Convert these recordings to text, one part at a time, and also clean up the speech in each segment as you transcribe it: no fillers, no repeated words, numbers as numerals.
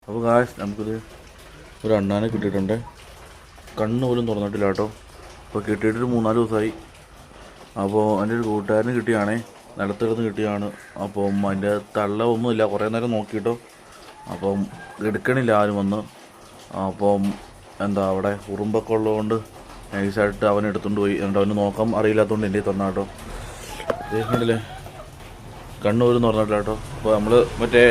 അപ്പോൾ ഗായ്സ് നമുക്കിത് ഒരു അണ്ണാനെ കിട്ടിയിട്ടുണ്ട്. കണ്ണ് പോലും തുറന്നിട്ടില്ല കേട്ടോ. അപ്പോൾ കിട്ടിയിട്ടൊരു 3-4 ദിവസമായി. അപ്പോൾ എൻ്റെ ഒരു കൂട്ടുകാരന് കിട്ടിയാണേ, നിലത്തിടന്ന് കിട്ടിയാണ്. അപ്പം അതിൻ്റെ തള്ള ഒന്നുമില്ല, കുറേ നേരം നോക്കിയിട്ടോ. അപ്പം എടുക്കണില്ല ആരും വന്ന്. അപ്പം അവിടെ ഉറുമ്പൊക്കെ ഉള്ളതുകൊണ്ട് നൈസായിട്ട് അവൻ എടുത്തുകൊണ്ട് പോയി. എന്നിട്ട് അവന് നോക്കാൻ അറിയില്ലാത്തതുകൊണ്ട് എൻ്റെ തന്നാ കേട്ടോ. കണ്ടില്ലേ, കണ്ണ് പോലും തുറന്നിട്ടില്ല കേട്ടോ. അപ്പോൾ നമ്മൾ മറ്റേ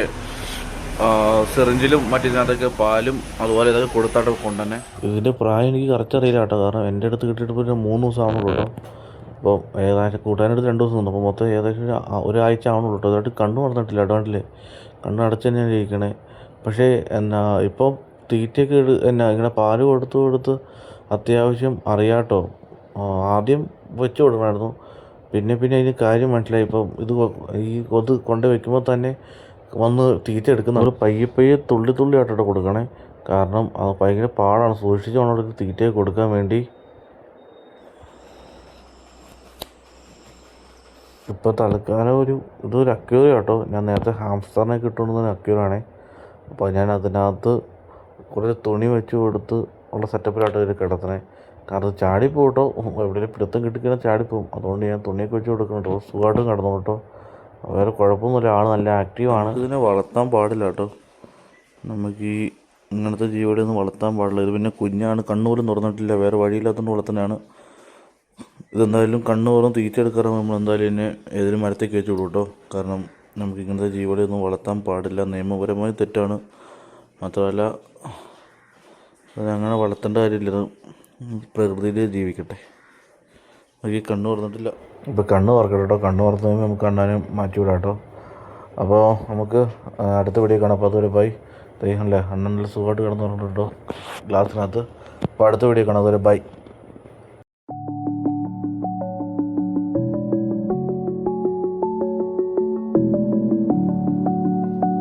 സിറിഞ്ചിലും മറ്റേതിനകത്തൊക്കെ പാലും അതുപോലെ ഇതൊക്കെ കൊടുത്താട്ടോ കൊണ്ടുതന്നെ. ഇതിൻ്റെ പ്രായം എനിക്ക് കറക്റ്റ് അറിയില്ല കേട്ടോ, കാരണം എൻ്റെ അടുത്ത് കിട്ടിയിട്ട് ഇപ്പോൾ 3 ദിവസം ആവണുള്ളൂ കേട്ടോ. അപ്പോൾ ഏകദേശം കൂട്ടാനടുത്ത് 2 ദിവസം തന്നു. അപ്പോൾ മൊത്തം ഏകദേശം ഒരാഴ്ച ആവണുള്ളൂ കേട്ടോ. അതായിട്ട് കണ്ണ് തുറന്നിട്ടില്ല കേട്ടോ. കണ്ടില്ലേ, കണ്ണ് അടച്ച് തന്നെയാണ് ഇരിക്കണേ. പക്ഷേ ഇപ്പം തീറ്റയൊക്കെ ഇങ്ങനെ പാല് കൊടുത്ത് അത്യാവശ്യം അറിയാം കേട്ടോ. ആദ്യം വെച്ച് കൊടുക്കണമായിരുന്നു, പിന്നെ അതിന് കാര്യം മനസ്സിലായി. ഇപ്പം ഇത് കൊണ്ട് വയ്ക്കുമ്പോൾ തന്നെ വന്ന് തീറ്റ എടുക്കുന്ന ഒരു പയ്യെ തുള്ളി ആട്ടോ കൊടുക്കണേ. കാരണം അത് ഭയങ്കര പാടാണ്, സൂക്ഷിച്ച് വേണം തീറ്റ കൊടുക്കാൻ വേണ്ടി. ഇപ്പോൾ തൽക്കാലം ഇതൊരു അക്വേറിയം കേട്ടോ. ഞാൻ നേരത്തെ ഹാംസ്റ്ററിനെ കിട്ടുകൊണ്ടുവന്ന അക്വേറിയമാണേ. അപ്പോൾ ഞാൻ അതിനകത്ത് കുറേ തുണി വെച്ച് കൊടുത്ത് ഉള്ള സെറ്റപ്പിലാട്ടോ ഇത് കിടത്തണേ. കാരണം ചാടിപ്പോവും കേട്ടോ, എവിടെയെങ്കിലും പിടുത്തം കിട്ടിക്കഴിഞ്ഞാൽ ചാടിപ്പോവും. അതുകൊണ്ട് ഞാൻ തുണിയൊക്കെ വെച്ച് കൊടുക്കണം കേട്ടോ. സുഖമായിട്ടും കിടന്നു കേട്ടോ, വേറെ കുഴപ്പമൊന്നുമില്ല. ആൾ നല്ല ആക്റ്റീവാണ്. ഇതിനെ വളർത്താൻ പാടില്ല കേട്ടോ. നമുക്ക് ഇങ്ങനത്തെ ജീവികളെയൊന്നും വളർത്താൻ പാടില്ല. ഇത് പിന്നെ കുഞ്ഞാണ്, കണ്ണുപോലും തുറന്നിട്ടില്ല, വേറെ വഴിയില്ലാത്തതുകൊണ്ട് വളർത്തുന്നതാണ്. ഇതെന്തായാലും കണ്ണ് തുറന്ന് തീറ്റ എടുക്കാറ് നമ്മൾ എന്തായാലും ഇതിനെ ഏതെങ്കിലും മരത്തേക്ക് വെച്ച് വിടും കേട്ടോ. കാരണം നമുക്ക് ഇങ്ങനത്തെ ജീവികളെയൊന്നും വളർത്താൻ പാടില്ല, നിയമപരമായി തെറ്റാണ്. മാത്രമല്ല അതങ്ങനെ വളർത്തേണ്ട കാര്യമില്ല, പ്രകൃതിയിൽ ജീവിക്കട്ടെ. നമുക്ക് കണ്ണ് തുറന്നിട്ടില്ല. ഇപ്പോൾ കണ്ണ് തുറക്കട്ടെ കേട്ടോ. കണ്ണ് തുറന്ന് കഴിയുമ്പോൾ നമുക്ക് കണ്ണാനും മാറ്റി വിടാം കേട്ടോ. അപ്പോൾ നമുക്ക് അടുത്ത വീഡിയോ കാണാം. അപ്പോൾ അതൊരു ബൈ. ദൈവമല്ലേ, അണ്ണൻ നല്ല സുഖമായിട്ട് കിടന്ന് പറഞ്ഞിട്ടുണ്ടോ ഗ്ലാസ്സിനകത്ത്. അപ്പോൾ അടുത്ത വീഡിയോ കാണാം. അതൊരു ബൈ.